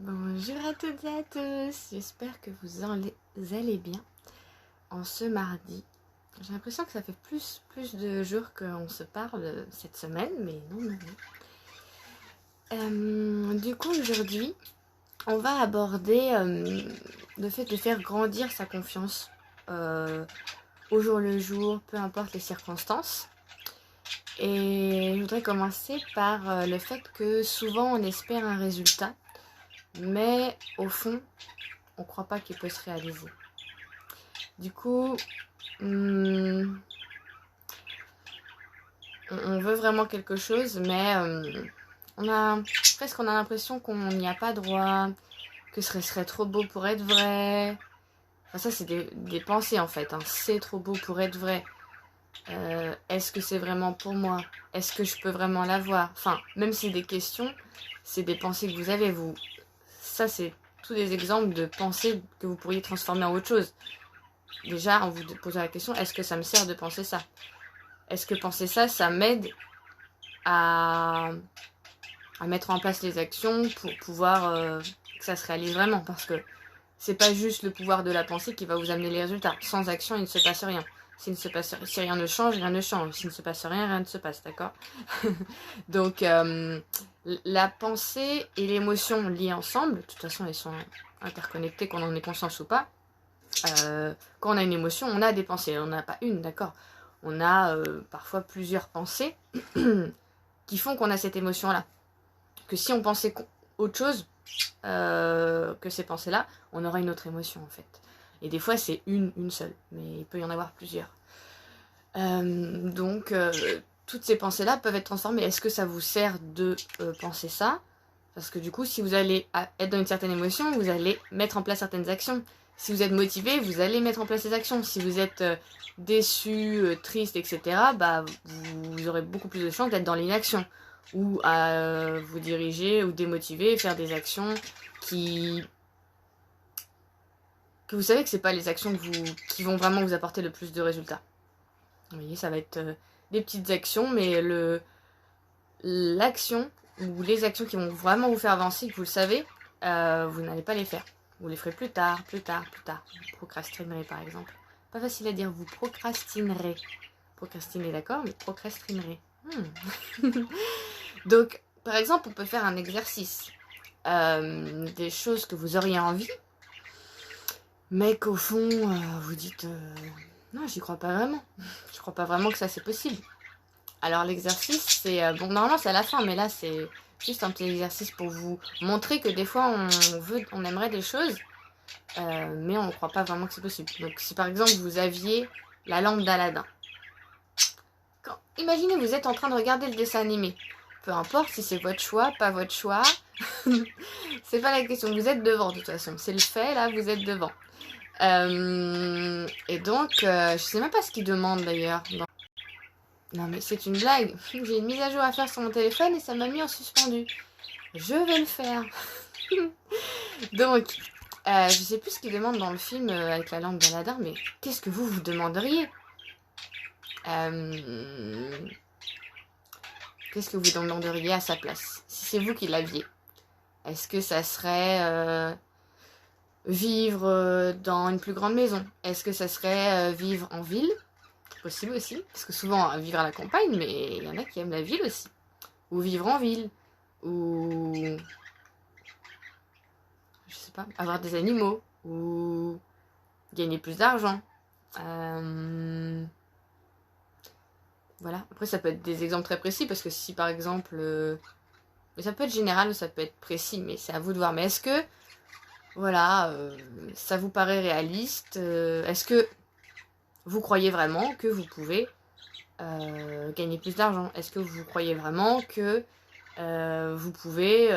Bonjour à toutes et à tous, j'espère que vous allez bien en ce mardi. J'ai l'impression que ça fait plus de jours qu'on se parle cette semaine, mais non. Du coup, aujourd'hui, on va aborder le fait de faire grandir sa confiance au jour le jour, peu importe les circonstances. Et je voudrais commencer par le fait que souvent on espère un résultat, mais au fond, on ne croit pas qu'il peut se réaliser. Du coup, on veut vraiment quelque chose, mais on a l'impression qu'on n'y a pas droit, que ce serait trop beau pour être vrai. Enfin, ça, c'est des pensées en fait. Hein. C'est trop beau pour être vrai. Est-ce que c'est vraiment pour moi? Est-ce que je peux vraiment l'avoir? Enfin, même si c'est des questions, c'est des pensées que vous avez. Ça, c'est tous des exemples de pensées que vous pourriez transformer en autre chose. Déjà, en vous posant la question, est-ce que ça me sert de penser ça? Est-ce que penser ça, ça m'aide à mettre en place les actions pour pouvoir que ça se réalise vraiment? Parce que c'est pas juste le pouvoir de la pensée qui va vous amener les résultats. Sans action, il ne se passe rien. Si rien ne change, rien ne change. S'il ne se passe rien, rien ne se passe, d'accord? Donc, la pensée et l'émotion liées ensemble, de toute façon, elles sont interconnectées, qu'on en ait conscience ou pas. Quand on a une émotion, on a des pensées. On n'a pas une, d'accord? On a parfois plusieurs pensées qui font qu'on a cette émotion-là. Que si on pensait autre chose que ces pensées-là, on aura une autre émotion en fait. Et des fois, c'est une seule, mais il peut y en avoir plusieurs. Donc, toutes ces pensées-là peuvent être transformées. Est-ce que ça vous sert de penser ça? Parce que du coup, si vous allez être dans une certaine émotion, vous allez mettre en place certaines actions. Si vous êtes motivé, vous allez mettre en place ces actions. Si vous êtes déçu, triste, etc., bah, vous aurez beaucoup plus de chances d'être dans l'inaction. Ou à vous diriger ou démotiver, faire des actions que vous savez que c'est pas les actions qui vont vraiment vous apporter le plus de résultats. Vous voyez, ça va être des petites actions, mais l'action ou les actions qui vont vraiment vous faire avancer, que vous le savez, vous n'allez pas les faire. Vous les ferez plus tard. Vous procrastinerez par exemple. Pas facile à dire, vous procrastinerez. Procrastiner, d'accord, mais procrastinerez. Donc, par exemple, on peut faire un exercice. Des choses que vous auriez envie, mais qu'au fond, vous dites non, j'y crois pas vraiment. Je crois pas vraiment que ça c'est possible. Alors l'exercice, c'est bon, normalement c'est à la fin, mais là c'est juste un petit exercice pour vous montrer que des fois on aimerait des choses, mais on ne croit pas vraiment que c'est possible. Donc si par exemple vous aviez la lampe d'Aladin, imaginez vous êtes en train de regarder le dessin animé. Peu importe si c'est votre choix, pas votre choix, c'est pas la question. Vous êtes devant de toute façon. C'est le fait, là, vous êtes devant. Et donc, je sais même pas ce qu'il demande d'ailleurs. Non mais c'est une blague. J'ai une mise à jour à faire sur mon téléphone et ça m'a mis en suspendu. Je vais le faire. Donc, je sais plus ce qu'il demande dans le film avec la lampe d'Aladin, mais qu'est-ce que vous demanderiez? Qu'est-ce que vous demanderiez à sa place si c'est vous qui l'aviez? Est-ce que ça serait vivre dans une plus grande maison? Est-ce que ça serait vivre en ville? Possible aussi, parce que souvent vivre à la campagne, mais il y en a qui aiment la ville aussi. Ou vivre en ville, ou je sais pas, avoir des animaux, ou gagner plus d'argent. Voilà, après ça peut être des exemples très précis, parce que si par exemple, mais ça peut être général ou ça peut être précis, mais c'est à vous de voir. Mais est-ce que, voilà, ça vous paraît réaliste? Est-ce que vous croyez vraiment que vous pouvez gagner plus d'argent? Est-ce que vous croyez vraiment que vous pouvez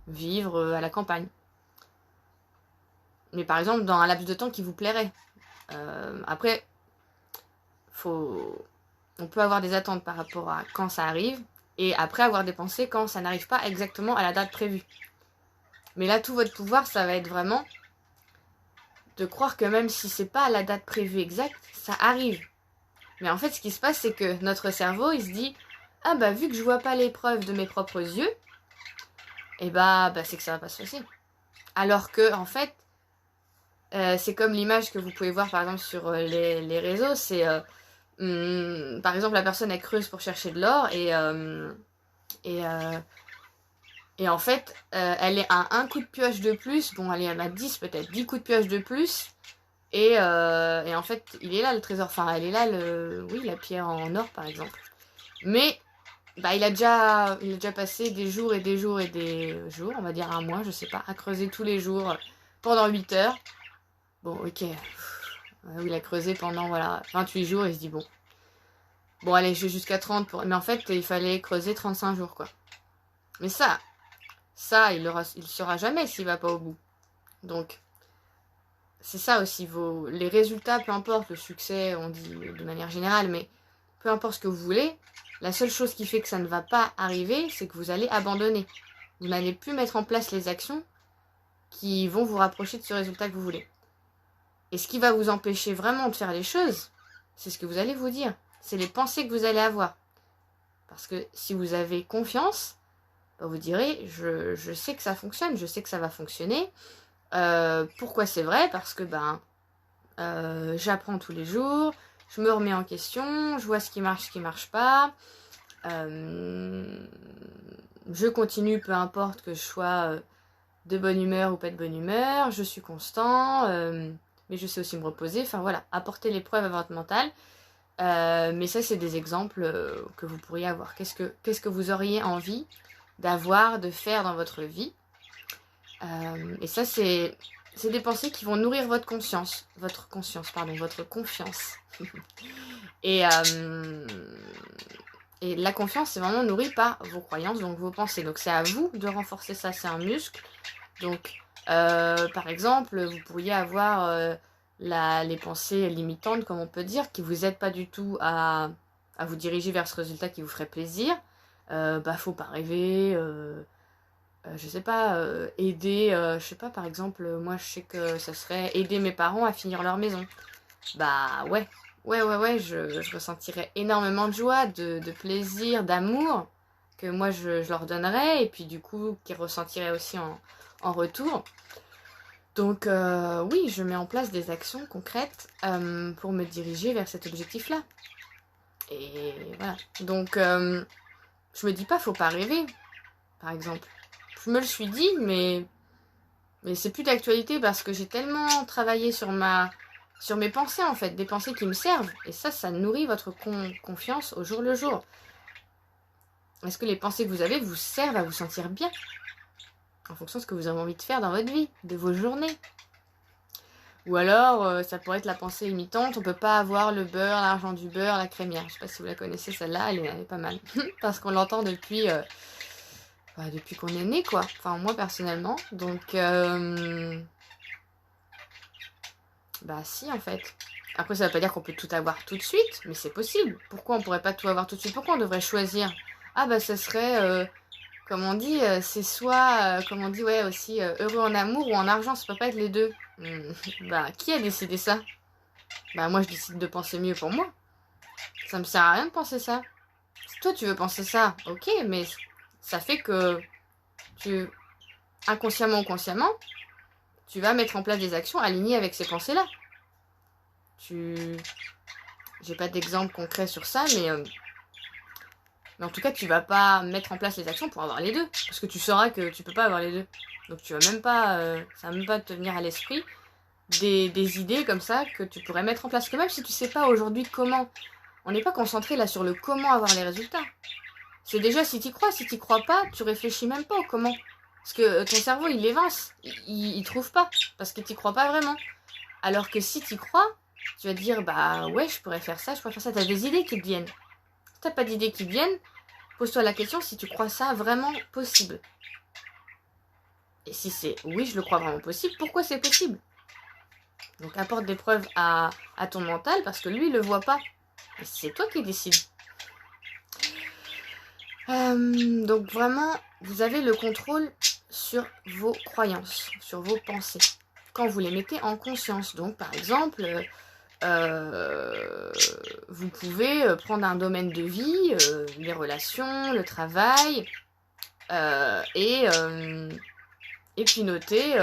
vivre à la campagne? Mais par exemple, dans un laps de temps qui vous plairait. Après, on peut avoir des attentes par rapport à quand ça arrive, et après avoir des pensées quand ça n'arrive pas exactement à la date prévue. Mais là, tout votre pouvoir, ça va être vraiment de croire que même si c'est pas à la date prévue exacte, ça arrive. Mais en fait, ce qui se passe, c'est que notre cerveau, il se dit « Ah bah, vu que je vois pas les preuves de mes propres yeux, et bah c'est que ça va pas se passer. Alors que, en fait, c'est comme l'image que vous pouvez voir par exemple sur les réseaux, c'est par exemple la personne elle creuse pour chercher de l'or et, euh, et en fait elle est à un coup de pioche de plus, bon elle est à 10 peut-être, 10 coups de pioche de plus et en fait il est là le trésor, enfin elle est là oui la pierre en or par exemple. Mais bah, il a déjà passé des jours et des jours et des jours, on va dire un mois, je sais pas, à creuser tous les jours pendant 8 heures. Bon, ok. Il a creusé pendant, voilà, 28 jours, il se dit, bon. Bon, allez, je vais jusqu'à 30 pour... Mais en fait, il fallait creuser 35 jours, quoi. Mais ça, il saura jamais s'il va pas au bout. Donc, c'est ça aussi, les résultats, peu importe, le succès, on dit de manière générale, mais peu importe ce que vous voulez, la seule chose qui fait que ça ne va pas arriver, c'est que vous allez abandonner. Vous n'allez plus mettre en place les actions qui vont vous rapprocher de ce résultat que vous voulez. Et ce qui va vous empêcher vraiment de faire les choses, c'est ce que vous allez vous dire. C'est les pensées que vous allez avoir. Parce que si vous avez confiance, bah vous direz, je sais que ça fonctionne, je sais que ça va fonctionner. Pourquoi c'est vrai? Parce que j'apprends tous les jours, je me remets en question, je vois ce qui marche pas. Je continue, peu importe que je sois de bonne humeur ou pas de bonne humeur, je suis constant, mais je sais aussi me reposer. Enfin voilà, apporter les preuves à votre mental. Mais ça, c'est des exemples que vous pourriez avoir. Qu'est-ce que vous auriez envie d'avoir, de faire dans votre vie? Et ça, c'est des pensées qui vont nourrir votre conscience. Votre confiance. Et la confiance, c'est vraiment nourri par vos croyances, donc vos pensées. Donc c'est à vous de renforcer ça, c'est un muscle. Donc, par exemple, vous pourriez avoir les pensées limitantes, comme on peut dire, qui vous aident pas du tout à vous diriger vers ce résultat qui vous ferait plaisir. Faut pas rêver, je sais pas, aider, je sais pas, par exemple, moi je sais que ça serait aider mes parents à finir leur maison. Bah ouais, je ressentirais énormément de joie, de plaisir, d'amour que moi je leur donnerais et puis du coup qu'ils ressentiraient aussi en retour. Donc oui, je mets en place des actions concrètes pour me diriger vers cet objectif-là. Et voilà. Donc je me dis pas faut pas rêver, par exemple. Je me le suis dit, mais c'est plus d'actualité parce que j'ai tellement travaillé sur mes pensées en fait, des pensées qui me servent. Et ça nourrit votre confiance au jour le jour. Est-ce que les pensées que vous avez vous servent à vous sentir bien en fonction de ce que vous avez envie de faire dans votre vie, de vos journées? Ou alors, ça pourrait être la pensée limitante, on peut pas avoir le beurre, l'argent du beurre, la crémière. Je sais pas si vous la connaissez celle-là, elle est pas mal. Parce qu'on l'entend depuis qu'on est né, quoi. Enfin, moi personnellement. Donc, si, en fait. Après, ça veut pas dire qu'on peut tout avoir tout de suite, mais c'est possible. Pourquoi on pourrait pas tout avoir tout de suite? Pourquoi on devrait choisir? Ça serait, comme on dit, c'est soit, comme on dit, ouais, aussi, heureux en amour ou en argent, ça peut pas être les deux. Qui a décidé ça? Moi, je décide de penser mieux pour moi. Ça me sert à rien de penser ça. Si toi, tu veux penser ça, ok, mais ça fait que inconsciemment ou consciemment, tu vas mettre en place des actions alignées avec ces pensées-là. J'ai pas d'exemple concret sur ça, mais en tout cas, tu vas pas mettre en place les actions pour avoir les deux. Parce que tu sauras que tu peux pas avoir les deux. Donc tu vas même pas, ça va même pas te venir à l'esprit des idées comme ça que tu pourrais mettre en place. Que même si tu sais pas aujourd'hui comment, on n'est pas concentré là sur le comment avoir les résultats. C'est déjà si t'y crois. Si t'y crois pas, tu réfléchis même pas au comment. Parce que ton cerveau, il évince. Il trouve pas. Parce que t'y crois pas vraiment. Alors que si t'y crois, tu vas te dire, ouais, je pourrais faire ça, je pourrais faire ça. T'as des idées qui te viennent. Si t'as pas d'idées qui te viennent, pose-toi la question si tu crois ça vraiment possible. Et si c'est oui, je le crois vraiment possible, pourquoi c'est possible? Donc apporte des preuves à ton mental parce que lui, il le voit pas. Et c'est toi qui décides. Donc vraiment, vous avez le contrôle sur vos croyances, sur vos pensées. Quand vous les mettez en conscience. Donc par exemple, vous pouvez prendre un domaine de vie, les relations, le travail. Et puis noter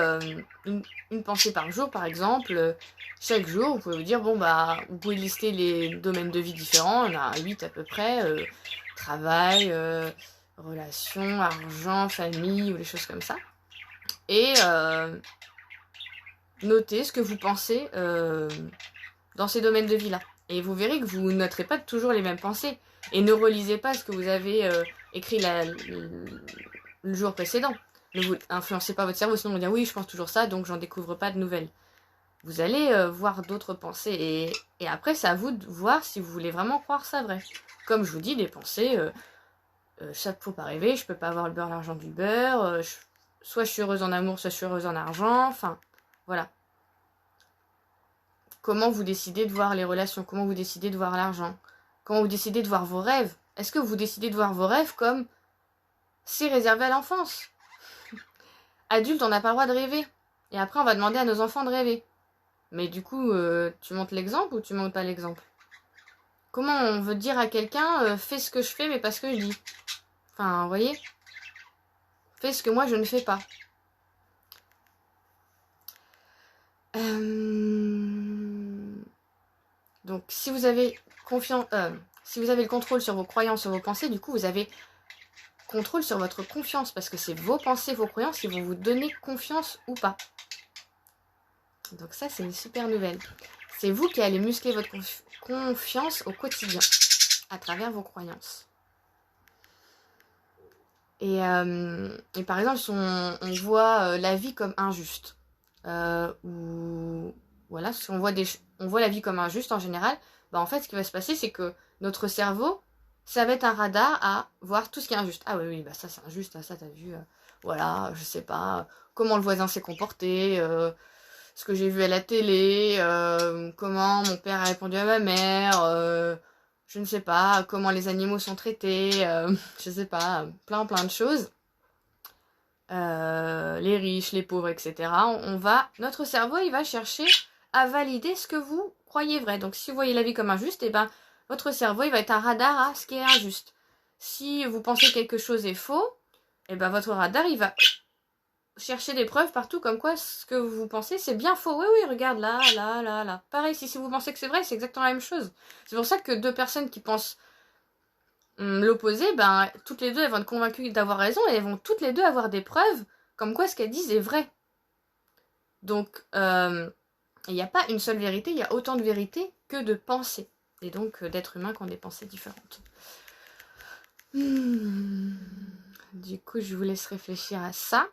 une pensée par jour, par exemple. Chaque jour, vous pouvez vous dire, bon, bah, vous pouvez lister les domaines de vie différents. On a 8 à peu près. Travail, relations, argent, famille, ou des choses comme ça. Et noter ce que vous pensez dans ces domaines de vie-là. Et vous verrez que vous noterez pas toujours les mêmes pensées. Et ne relisez pas ce que vous avez écrit le jour précédent. Ne vous influencez pas votre cerveau, sinon vous dire oui, je pense toujours ça, donc j'en découvre pas de nouvelles. Vous allez voir d'autres pensées. Et après, c'est à vous de voir si vous voulez vraiment croire ça vrai. Comme je vous dis, des pensées, ça faut pas rêver, je peux pas avoir le beurre, l'argent du beurre, soit je suis heureuse en amour, soit je suis heureuse en argent, enfin, voilà. Comment vous décidez de voir les relations? Comment vous décidez de voir l'argent? Comment vous décidez de voir vos rêves? Est-ce que vous décidez de voir vos rêves comme c'est réservé à l'enfance? Adulte, on n'a pas le droit de rêver. Et après, on va demander à nos enfants de rêver. Mais du coup, tu montres l'exemple ou tu montres pas l'exemple? Comment on veut dire à quelqu'un fais ce que je fais, mais pas ce que je dis? Enfin, vous voyez? Fais ce que moi je ne fais pas. Donc, si vous avez si vous avez le contrôle sur vos croyances, sur vos pensées, du coup, vous avez contrôle sur votre confiance, parce que c'est vos pensées, vos croyances qui vont vous donner confiance ou pas. Donc ça, c'est une super nouvelle. C'est vous qui allez muscler votre confiance au quotidien, à travers vos croyances. Et par exemple, si on voit la vie comme injuste, ou voilà, si on voit la vie comme injuste en général, bah en fait, ce qui va se passer, c'est que notre cerveau, ça va être un radar à voir tout ce qui est injuste. Ah oui, bah ça c'est injuste, ça t'as vu, voilà, je sais pas, comment le voisin s'est comporté, ce que j'ai vu à la télé, comment mon père a répondu à ma mère, je ne sais pas, comment les animaux sont traités, je sais pas, plein de choses. Les riches, les pauvres, etc. Notre cerveau, il va chercher à valider ce que vous croyez vrai. Donc, si vous voyez la vie comme injuste, et ben, votre cerveau, il va être un radar à ce qui est injuste. Si vous pensez que quelque chose est faux, et ben, votre radar, il va chercher des preuves partout comme quoi ce que vous pensez, c'est bien faux. Oui, regarde, là. Pareil, si vous pensez que c'est vrai, c'est exactement la même chose. C'est pour ça que deux personnes qui pensent l'opposé, ben, toutes les deux, elles vont être convaincues d'avoir raison et elles vont toutes les deux avoir des preuves comme quoi ce qu'elles disent est vrai. Donc, il n'y a pas une seule vérité, il y a autant de vérités que de pensées. Et donc, d'êtres humains qui ont des pensées différentes. Du coup, je vous laisse réfléchir à ça.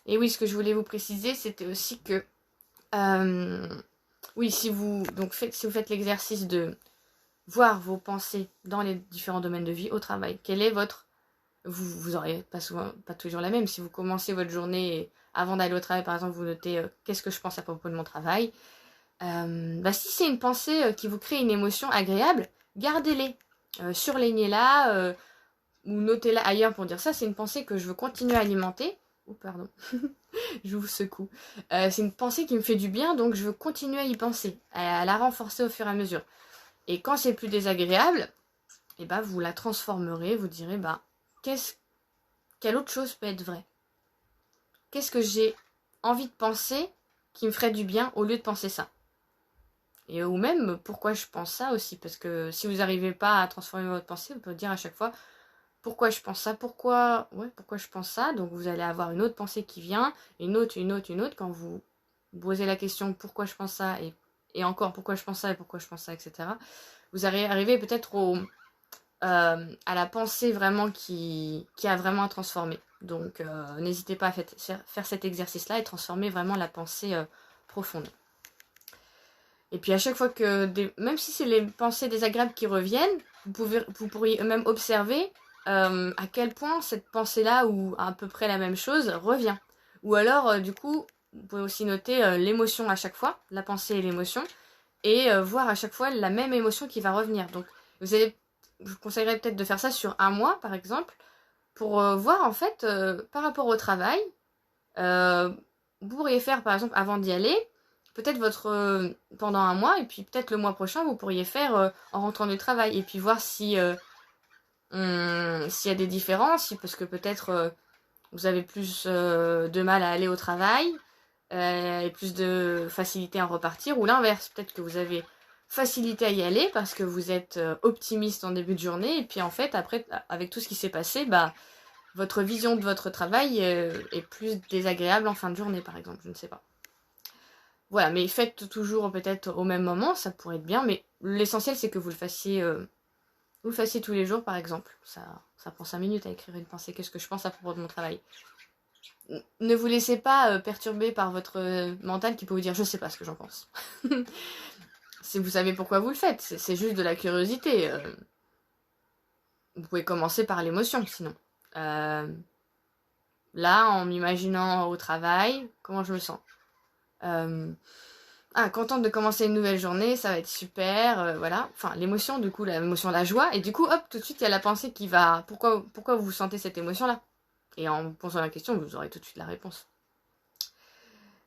Et oui, ce que je voulais vous préciser, c'était aussi que oui, si vous faites l'exercice de voir vos pensées dans les différents domaines de vie au travail, quel est votre... Vous aurez pas toujours la même. Si vous commencez votre journée et avant d'aller au travail, par exemple, vous notez qu'est-ce que je pense à propos de mon travail. Si c'est une pensée qui vous crée une émotion agréable, gardez-les. Surlignez-la ou notez-la ailleurs pour dire ça, c'est une pensée que je veux continuer à alimenter. Oh, pardon. Je vous secoue. C'est une pensée qui me fait du bien, donc je veux continuer à y penser, à la renforcer au fur et à mesure. Et quand c'est plus désagréable, et ben vous la transformerez, vous direz quelle autre chose peut être vraie? Qu'est-ce que j'ai envie de penser qui me ferait du bien au lieu de penser ça? Et ou même pourquoi je pense ça aussi, parce que si vous n'arrivez pas à transformer votre pensée, vous pouvez dire à chaque fois pourquoi je pense ça, pourquoi je pense ça. Donc vous allez avoir une autre pensée qui vient, une autre, quand vous posez la question pourquoi je pense ça, et encore pourquoi je pense ça, et pourquoi je pense ça, etc. Vous allez arriver peut-être à la pensée vraiment qui a vraiment à transformer. Donc n'hésitez pas à faire cet exercice-là et transformer vraiment la pensée profonde. Et puis à chaque fois que, même si c'est les pensées désagréables qui reviennent, vous pourriez même observer à quel point cette pensée-là, ou à peu près la même chose, revient. Ou alors, du coup, vous pouvez aussi noter l'émotion à chaque fois, la pensée et l'émotion, et voir à chaque fois la même émotion qui va revenir. Donc, je vous conseillerais peut-être de faire ça sur un mois, par exemple, pour voir, en fait, par rapport au travail, vous pourriez faire, par exemple, avant d'y aller, peut-être pendant un mois, et puis peut-être le mois prochain, vous pourriez faire en rentrant du travail, et puis voir si s'il y a des différences, parce que peut-être vous avez plus de mal à aller au travail, et plus de facilité à repartir, ou l'inverse, peut-être que vous avez facilité à y aller parce que vous êtes optimiste en début de journée, et puis en fait, après, avec tout ce qui s'est passé, votre vision de votre travail est plus désagréable en fin de journée, par exemple, je ne sais pas. Voilà, mais faites toujours peut-être au même moment, ça pourrait être bien, mais l'essentiel c'est que vous le fassiez tous les jours, par exemple. Ça prend 5 minutes à écrire une pensée, qu'est-ce que je pense à propos de mon travail. Ne vous laissez pas perturber par votre mental qui peut vous dire je sais pas ce que j'en pense. Si vous savez pourquoi vous le faites, c'est juste de la curiosité. Vous pouvez commencer par l'émotion, sinon. Là, en m'imaginant au travail, comment je me sens. Contente de commencer une nouvelle journée, ça va être super, voilà. Enfin, l'émotion, du coup, l'émotion, la joie. Et du coup, hop, tout de suite, il y a la pensée qui va... Pourquoi vous sentez cette émotion-là? Et en posant la question, vous aurez tout de suite la réponse.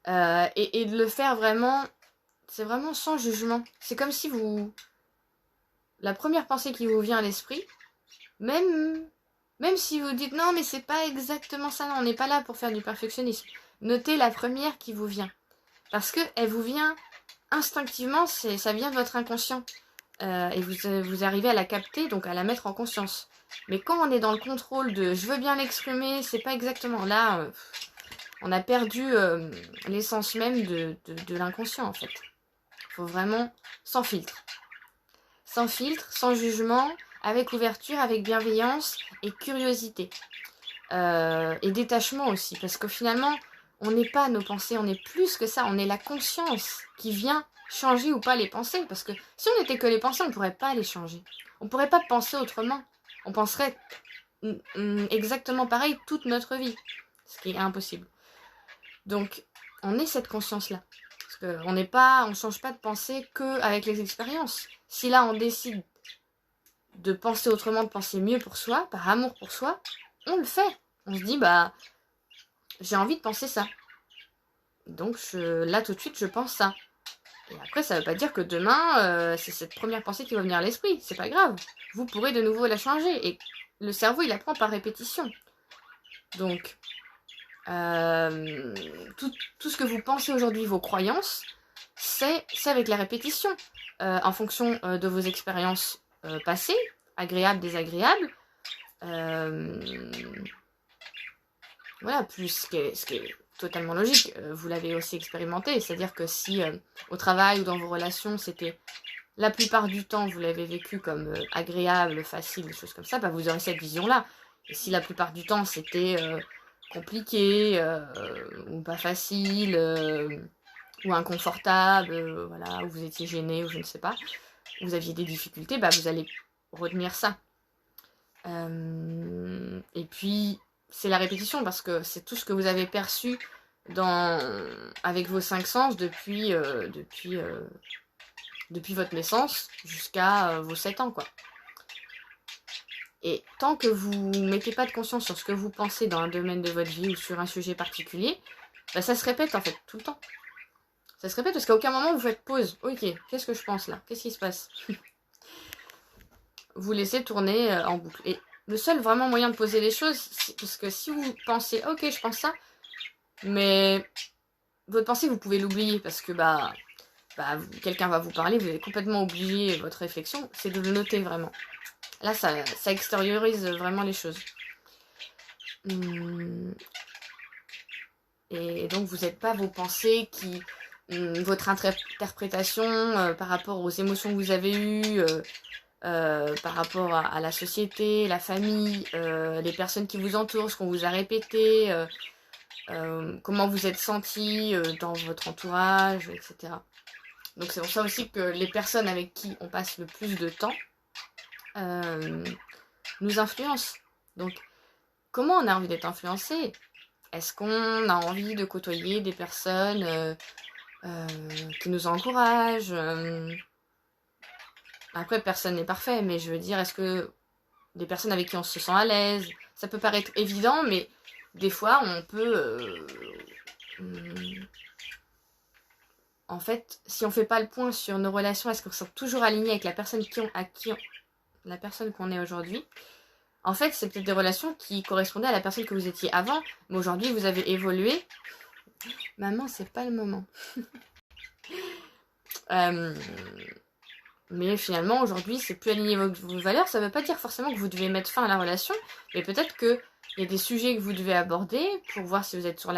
Et de le faire vraiment... C'est vraiment sans jugement. C'est comme si la première pensée qui vous vient à l'esprit, même si vous dites non mais c'est pas exactement ça, non, on n'est pas là pour faire du perfectionnisme. Notez la première qui vous vient. Parce qu'elle vous vient instinctivement, ça vient de votre inconscient. Et vous arrivez à la capter, donc à la mettre en conscience. Mais quand on est dans le contrôle de je veux bien l'exprimer, c'est pas exactement là, on a perdu l'essence même de l'inconscient en fait. Il faut vraiment sans filtre. Sans filtre, sans jugement, avec ouverture, avec bienveillance et curiosité. Et détachement aussi, parce que finalement, on n'est pas nos pensées, on est plus que ça, on est la conscience qui vient changer ou pas les pensées. Parce que si on n'était que les pensées, on ne pourrait pas les changer. On ne pourrait pas penser autrement. On penserait exactement pareil toute notre vie, ce qui est impossible. Donc, on est cette conscience-là. Parce qu'on ne change pas de pensée qu'avec les expériences. Si là, on décide de penser autrement, de penser mieux pour soi, par amour pour soi, on le fait. On se dit, j'ai envie de penser ça. Donc là, tout de suite, je pense ça. Et après, ça ne veut pas dire que demain, c'est cette première pensée qui va venir à l'esprit. C'est pas grave. Vous pourrez de nouveau la changer. Et le cerveau, il apprend par répétition. Donc, tout ce que vous pensez aujourd'hui, vos croyances, c'est avec la répétition. En fonction de vos expériences passées, agréables, désagréables. Voilà, plus ce qui est totalement logique. Vous l'avez aussi expérimenté. C'est-à-dire que si au travail ou dans vos relations, c'était la plupart du temps, vous l'avez vécu comme agréable, facile, des choses comme ça, vous aurez cette vision-là. Et si la plupart du temps, c'était compliqué, ou pas facile, ou inconfortable, voilà, ou vous étiez gêné, ou je ne sais pas, vous aviez des difficultés, vous allez retenir ça. Et puis, c'est la répétition, parce que c'est tout ce que vous avez perçu avec vos 5 sens depuis votre naissance jusqu'à vos 7 ans, quoi. Et tant que vous ne mettez pas de conscience sur ce que vous pensez dans un domaine de votre vie ou sur un sujet particulier, ça se répète en fait tout le temps. Ça se répète parce qu'à aucun moment vous faites pause. Ok, qu'est-ce que je pense là? Qu'est-ce qui se passe? Vous laissez tourner en boucle. Et le seul vraiment moyen de poser les choses, c'est parce que si vous pensez, ok, je pense ça, mais votre pensée, vous pouvez l'oublier parce que quelqu'un va vous parler, vous allez complètement oublier votre réflexion, c'est de le noter vraiment. Là, ça extériorise vraiment les choses. Et donc, vous n'êtes pas vos pensées votre interprétation par rapport aux émotions que vous avez eues, par rapport à la société, la famille, les personnes qui vous entourent, ce qu'on vous a répété, comment vous êtes senti dans votre entourage, etc. Donc c'est pour ça aussi que les personnes avec qui on passe le plus de temps nous influencent. Donc comment on a envie d'être influencé? Est-ce qu'on a envie de côtoyer des personnes qui nous encouragent? Après, personne n'est parfait, mais je veux dire, est-ce que des personnes avec qui on se sent à l'aise? Ça peut paraître évident, mais des fois, on peut en fait, si on fait pas le point sur nos relations, est-ce qu'on sont toujours alignés avec la personne la personne qu'on est aujourd'hui? En fait, c'est peut-être des relations qui correspondaient à la personne que vous étiez avant, mais aujourd'hui, vous avez évolué. Maman, c'est pas le moment. Mais finalement, aujourd'hui, c'est plus aligné vos valeurs. Ça veut pas dire forcément que vous devez mettre fin à la relation, mais peut-être qu'il y a des sujets que vous devez aborder pour voir si vous êtes sur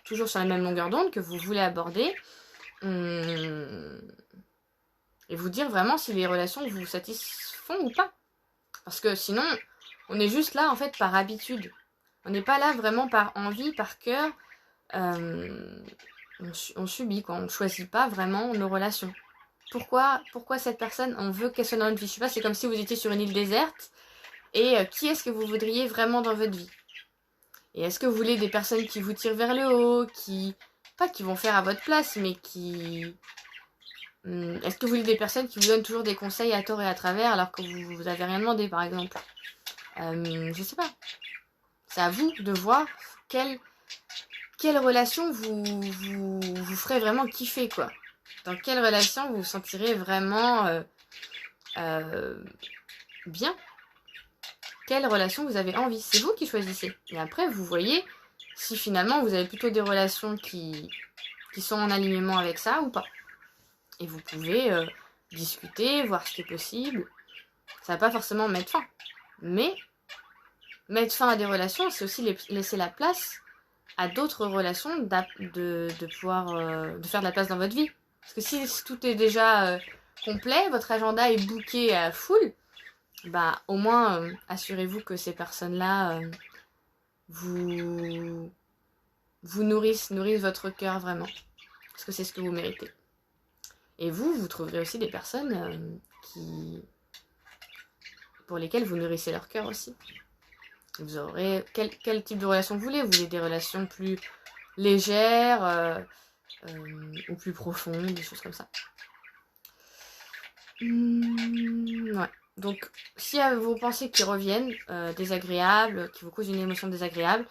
toujours sur la même longueur d'onde que vous voulez aborder. Et vous dire vraiment si les relations vous satisfont ou pas. Parce que sinon, on est juste là en fait par habitude. On n'est pas là vraiment par envie, par cœur. On subit quoi, on ne choisit pas vraiment nos relations. Pourquoi cette personne, on veut qu'elle soit dans notre vie? Je sais pas, c'est comme si vous étiez sur une île déserte. Et qui est-ce que vous voudriez vraiment dans votre vie? Et est-ce que vous voulez des personnes qui vous tirent vers le haut, pas qui vont faire à votre place, mais qui... Est-ce que vous voulez des personnes qui vous donnent toujours des conseils à tort et à travers alors que vous avez rien demandé, par exemple? Je sais pas. C'est à vous de voir quelle relation vous ferait vraiment kiffer, quoi. Dans quelle relation vous vous sentirez vraiment bien? Quelle relation vous avez envie? C'est vous qui choisissez. Et après, vous voyez si finalement vous avez plutôt des relations qui sont en alignement avec ça ou pas. Et vous pouvez discuter, voir ce qui est possible. Ça va pas forcément mettre fin. Mais mettre fin à des relations, c'est aussi laisser la place à d'autres relations de pouvoir de faire de la place dans votre vie. Parce que si tout est déjà complet, votre agenda est booké à full, bah au moins assurez-vous que ces personnes-là vous nourrissent votre cœur vraiment. Parce que c'est ce que vous méritez. Et vous trouverez aussi des personnes pour lesquelles vous nourrissez leur cœur aussi. Vous aurez quel type de relation vous voulez? Vous voulez des relations plus légères ou plus profondes, des choses comme ça. Ouais. Donc, s'il y a vos pensées qui reviennent, désagréables, qui vous causent une émotion désagréable,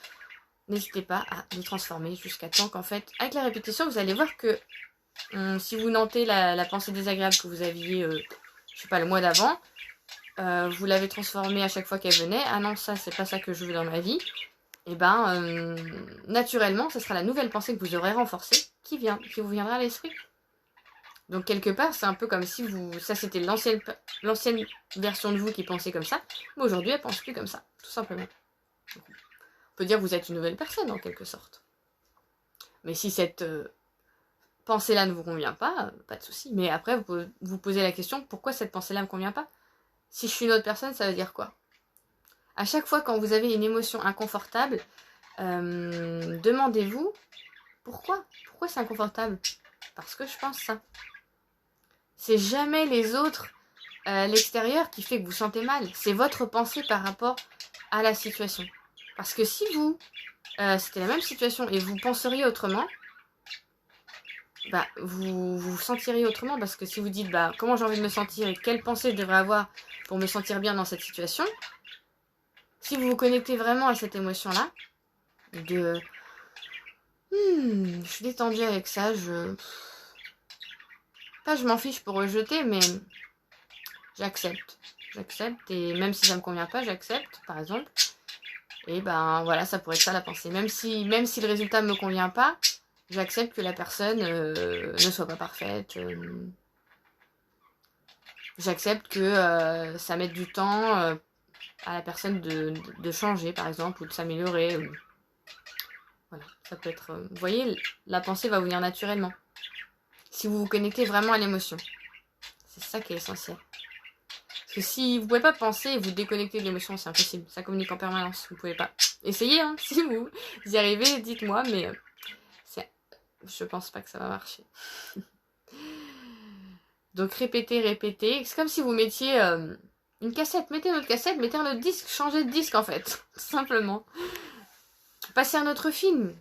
n'hésitez pas à les transformer jusqu'à temps qu'en fait, avec la répétition, vous allez voir que si vous notez la pensée désagréable que vous aviez, je sais pas, le mois d'avant, vous l'avez transformée à chaque fois qu'elle venait. Ah non, ça, c'est pas ça que je veux dans ma vie. Et ben, naturellement, ce sera la nouvelle pensée que vous aurez renforcée qui vous viendra à l'esprit. Donc, quelque part, c'est un peu comme si ça c'était l'ancienne version de vous qui pensait comme ça, mais aujourd'hui, elle pense plus comme ça, tout simplement. Donc, on peut dire que vous êtes une nouvelle personne, en quelque sorte. Mais si cette pensée-là ne vous convient pas de souci. Mais après, vous posez la question, pourquoi cette pensée-là ne me convient pas? Si je suis une autre personne, ça veut dire quoi? À chaque fois quand vous avez une émotion inconfortable, demandez-vous pourquoi c'est inconfortable? Parce que je pense ça. C'est jamais les autres, l'extérieur qui fait que vous sentez mal. C'est votre pensée par rapport à la situation. Parce que si c'était la même situation et vous penseriez autrement, bah, vous vous sentiriez autrement. Parce que si vous dites, bah, comment j'ai envie de me sentir et quelle pensée je devrais avoir pour me sentir bien dans cette situation, si vous vous connectez vraiment à cette émotion-là, je suis détendue avec ça, je m'en fiche pour rejeter, mais j'accepte. Et même si ça me convient pas, j'accepte, par exemple. Et ben voilà, ça pourrait être ça la pensée. Même si le résultat me convient pas, j'accepte que la personne ne soit pas parfaite. J'accepte que ça mette du temps à la personne de changer, par exemple, ou de s'améliorer. Voilà, ça peut être... vous voyez, la pensée va vous venir naturellement. Si vous vous connectez vraiment à l'émotion. C'est ça qui est essentiel. Parce que si vous pouvez pas penser et vous déconnecter de l'émotion, c'est impossible. Ça communique en permanence, vous pouvez pas. Essayez, hein, si vous y arrivez, dites-moi, mais je pense pas que ça va marcher. Donc répétez. C'est comme si vous mettiez une cassette. Mettez notre cassette, mettez un autre disque, changez de disque en fait. Tout simplement. Passez un autre film.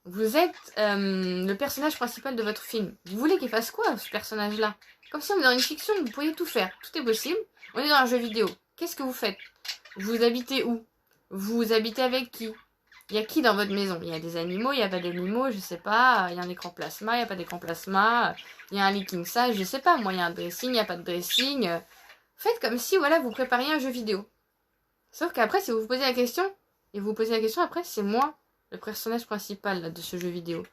Vous êtes le personnage principal de votre film. Vous voulez qu'il fasse quoi, ce personnage-là? Comme si on est dans une fiction, vous pourriez tout faire. Tout est possible. On est dans un jeu vidéo. Qu'est-ce que vous faites? Vous habitez où? Vous habitez avec qui? Il y a qui dans votre maison? Il y a des animaux, il n'y a pas d'animaux, je sais pas. Il y a un écran plasma, il n'y a pas d'écran plasma. Il y a un lit king size, je sais pas. Moi, il y a un dressing, il n'y a pas de dressing. Faites comme si, voilà, vous prépariez un jeu vidéo. Sauf qu'après, si vous vous posez la question, et vous vous posez la question après, c'est moi, le personnage principal là, de ce jeu vidéo.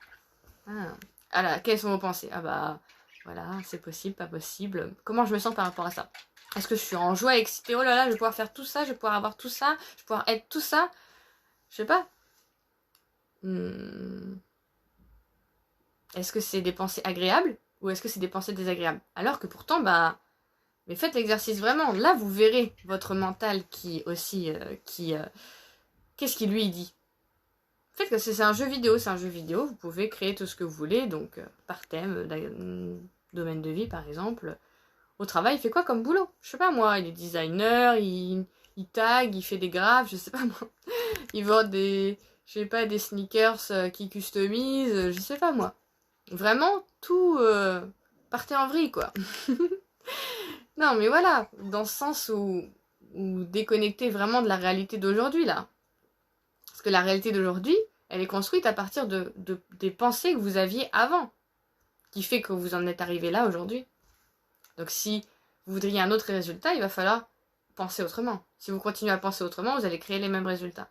Ah là, quelles sont vos pensées? Ah bah, voilà, c'est possible, pas possible. Comment je me sens par rapport à ça? Est-ce que je suis en joie, excitée? Oh là là, je vais pouvoir faire tout ça, je vais pouvoir avoir tout ça, je vais pouvoir être tout ça. Je sais pas. Est-ce que c'est des pensées agréables ou est-ce que c'est des pensées désagréables? Alors que pourtant, bah, mais faites l'exercice vraiment. Là, vous verrez votre mental qui aussi, qu'est-ce qu'il lui dit? Faites que c'est un jeu vidéo, vous pouvez créer tout ce que vous voulez, donc par thème, domaine de vie par exemple. Au travail, il fait quoi comme boulot? Je sais pas moi, il est designer, il tag, il fait des graphes, je sais pas moi. Il vend des, je sais pas, des sneakers qui customisent, je sais pas moi. Vraiment, tout partait en vrille quoi. Non mais voilà, dans ce sens où déconnecter vraiment de la réalité d'aujourd'hui là. Parce que la réalité d'aujourd'hui, elle est construite à partir des pensées que vous aviez avant, qui fait que vous en êtes arrivé là aujourd'hui. Donc si vous voudriez un autre résultat, il va falloir penser autrement. Si vous continuez à penser autrement, vous allez créer les mêmes résultats.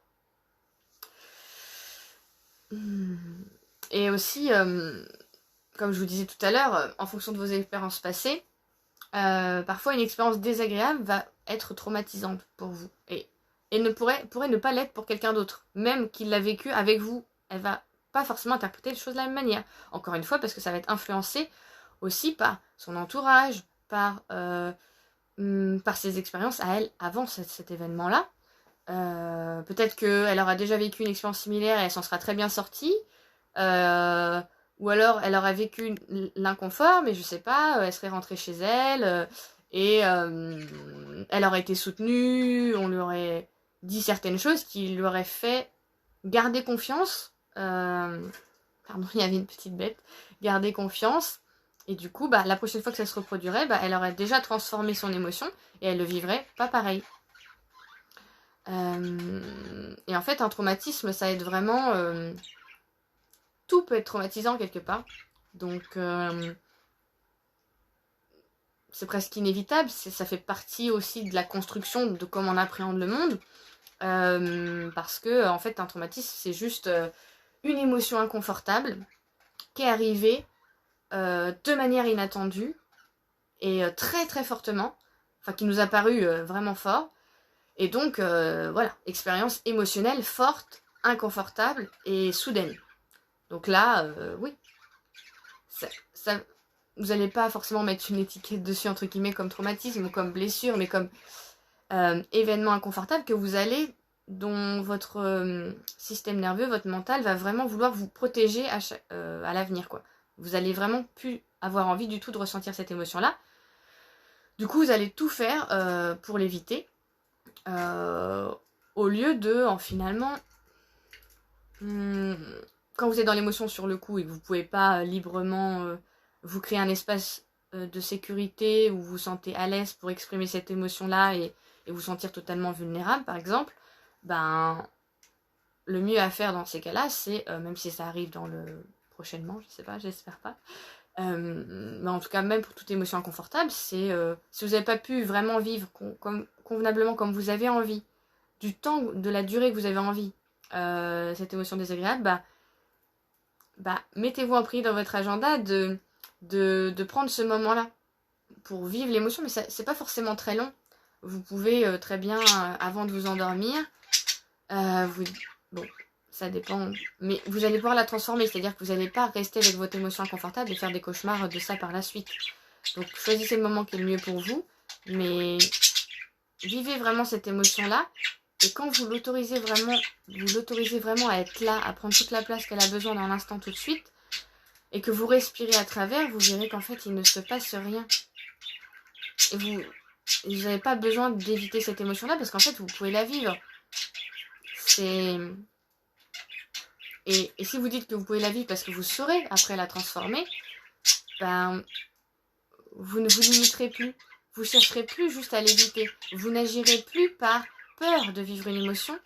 Et aussi, comme je vous disais tout à l'heure, en fonction de vos expériences passées, parfois une expérience désagréable va être traumatisante pour vous. Et pourrait ne pas l'être pour quelqu'un d'autre. Même qu'il l'a vécu avec vous, elle va pas forcément interpréter les choses de la même manière. Encore une fois, parce que ça va être influencé aussi par son entourage, par ses expériences à elle avant cet événement-là. Peut-être qu'elle aura déjà vécu une expérience similaire et elle s'en sera très bien sortie. Ou alors elle aura vécu l'inconfort, mais je sais pas, elle serait rentrée chez elle et elle aurait été soutenue, on lui aurait dit certaines choses qui lui auraient fait garder confiance. Pardon, il y avait une petite bête. Garder confiance. Et du coup, bah, la prochaine fois que ça se reproduirait, bah, elle aurait déjà transformé son émotion et elle le vivrait pas pareil. Et en fait, un traumatisme, ça aide vraiment... tout peut être traumatisant quelque part. Donc, c'est presque inévitable. Ça fait partie aussi de la construction de comment on appréhende le monde. Parce que, en fait, un traumatisme, c'est juste une émotion inconfortable qui est arrivée de manière inattendue et très très fortement. Enfin, qui nous a paru vraiment fort. Et donc, voilà, expérience émotionnelle forte, inconfortable et soudaine. Donc là, oui, vous n'allez pas forcément mettre une étiquette dessus, entre guillemets, comme traumatisme ou comme blessure, mais comme événement inconfortable dont votre système nerveux, votre mental va vraiment vouloir vous protéger à l'avenir, quoi. Vous allez vraiment plus avoir envie du tout de ressentir cette émotion-là. Du coup, vous allez tout faire pour l'éviter, au lieu de, finalement... quand vous êtes dans l'émotion sur le coup et que vous ne pouvez pas librement vous créer un espace de sécurité où vous vous sentez à l'aise pour exprimer cette émotion-là et vous sentir totalement vulnérable, par exemple, ben, le mieux à faire dans ces cas-là, c'est, même si ça arrive prochainement, je sais pas, j'espère pas, mais en tout cas, même pour toute émotion inconfortable, c'est si vous n'avez pas pu vraiment vivre convenablement comme vous avez envie, du temps, de la durée que vous avez envie, cette émotion désagréable, bah, mettez-vous en prière dans votre agenda de prendre ce moment-là pour vivre l'émotion, mais c'est pas forcément très long. Vous pouvez très bien, avant de vous endormir, bon, ça dépend, mais vous allez pouvoir la transformer, c'est-à-dire que vous n'allez pas rester avec votre émotion inconfortable et faire des cauchemars de ça par la suite. Donc choisissez le moment qui est le mieux pour vous, mais vivez vraiment cette émotion-là. Et quand vous l'autorisez vraiment à être là, à prendre toute la place qu'elle a besoin dans l'instant tout de suite, et que vous respirez à travers, vous verrez qu'en fait, il ne se passe rien. Et vous n'avez pas besoin d'éviter cette émotion-là, parce qu'en fait, vous pouvez la vivre. Et si vous dites que vous pouvez la vivre parce que vous saurez après la transformer, ben, vous ne vous limiterez plus. Vous chercherez plus juste à l'éviter. Vous n'agirez plus par peur de vivre une émotion,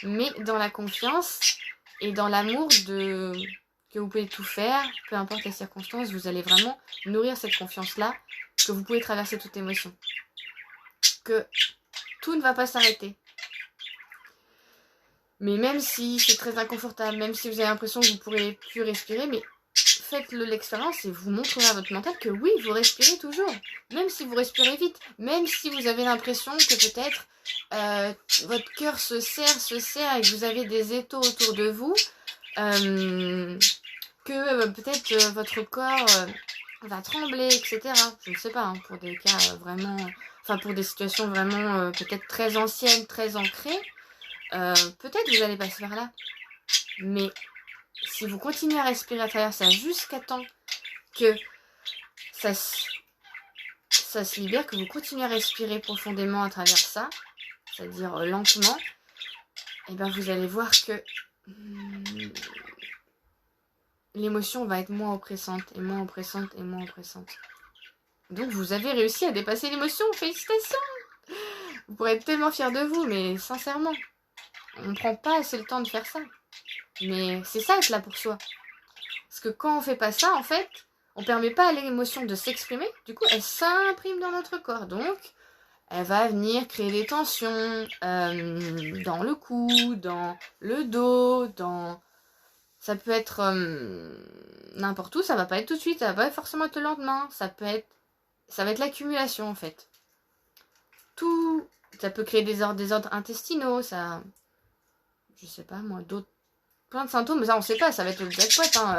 mais dans la confiance et dans l'amour que vous pouvez tout faire, peu importe les circonstances, vous allez vraiment nourrir cette confiance-là, que vous pouvez traverser toute émotion. Que tout ne va pas s'arrêter. Mais même si c'est très inconfortable, même si vous avez l'impression que vous ne pourrez plus respirer, mais faites-le l'expérience et vous montrerez à votre mental que oui, vous respirez toujours. Même si vous respirez vite, même si vous avez l'impression que peut-être votre cœur se serre et que vous avez des étaux autour de vous, que peut-être votre corps va trembler, etc. Je ne sais pas, hein, pour des cas vraiment... Enfin, pour des situations vraiment peut-être très anciennes, très ancrées, peut-être vous allez passer par là. Mais si vous continuez à respirer à travers ça jusqu'à temps que ça se libère, que vous continuez à respirer profondément à travers ça, c'est-à-dire lentement, et ben vous allez voir que l'émotion va être moins oppressante, et moins oppressante, et moins oppressante. Donc vous avez réussi à dépasser l'émotion, félicitations! Vous pourrez être tellement fiers de vous, mais sincèrement, on ne prend pas assez le temps de faire ça. Mais c'est ça être là pour soi. Parce que quand on fait pas ça, en fait, on permet pas à l'émotion de s'exprimer. Du coup, elle s'imprime dans notre corps. Donc, elle va venir créer des tensions dans le cou, dans le dos, dans... Ça peut être n'importe où, ça va pas être tout de suite, ça va pas forcément être le lendemain. Ça va être l'accumulation, en fait. Tout... Ça peut créer des ordres intestinaux, ça... Je sais pas, moi, d'autres... Plein de symptômes, mais ça on sait pas, ça va être le jackpot, hein.